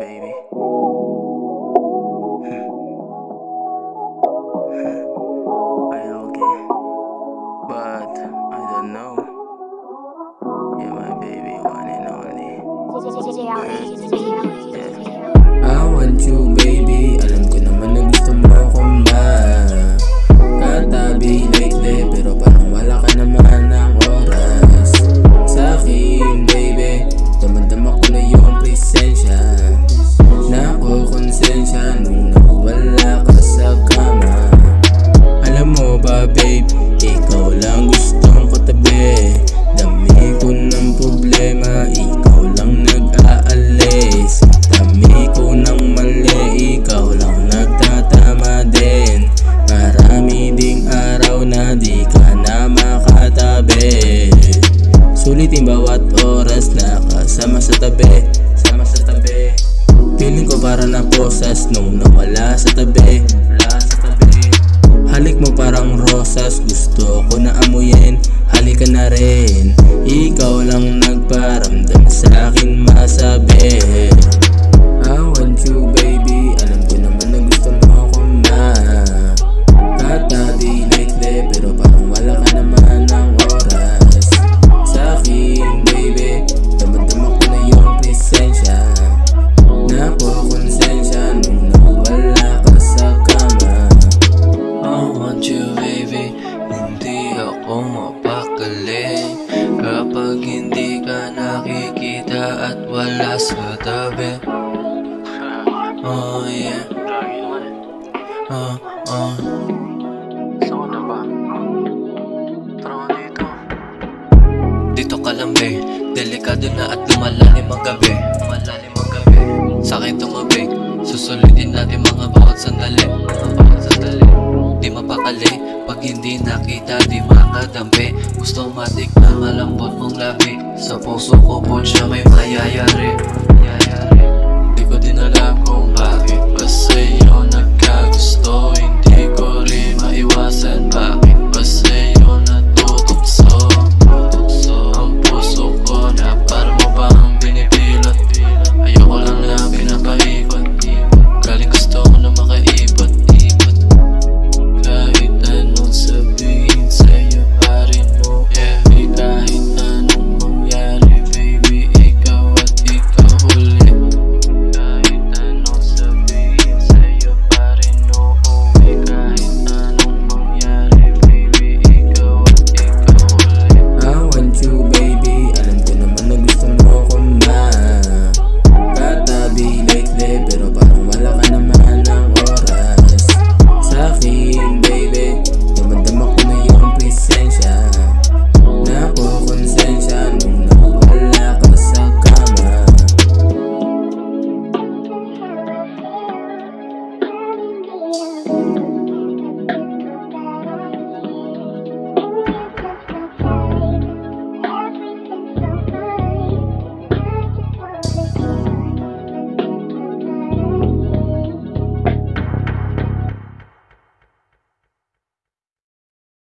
baby. Are you okay? But I don't know. You're my baby, one and only. I want you, baby. Alam ko naman na gusto mo akong katabi lately, pero parang wala ka naman ng oras sa akin, baby. Damang-dama ko na yung presensya, nakukonsensya nung nawala ka sa kama. Alam mo ba, babe, ikaw lang gustong katabi. Dami ko ng problema, ikaw lang nag-aalis. Dami ko ng mali, ikaw lang nagtatama din. Marami ding araw na di ka na makatabi. Sulitin bawat oras na kasama sa tabi, Feeling ko para naposas nung nawala sa tabi, Halik mo parang rosas, gusto ko na amuyin. Halika na rin, ikaw lang nagparamdam sa akin masabi. I want you, baby. Alam ko naman na gusto mo akong katabi lately, pero parang wala ka naman ng oras sa akin, baby. Damang-dama ko na yung presensya, nakukonsensya nung nawala ka sa kama. I want you, baby. Hindi ako mapakali kapag hindi ka nakikita at wala sa tabi. Oh yeah. Saan na ba? Tara dito. Dito ka lang, be. Delikado na at lumalalim ang gabi. Sa'kin tumabi, susulitin natin mga bawat sandali. Di mapakali, pag hindi nakita di makadampi. Gusto matikman malambot mong labi. Sa puso ko po siya may mayayari. Di ko din alam kung bakit ba sa'yo nagkagusto. Hindi ko rin maiwasan bakit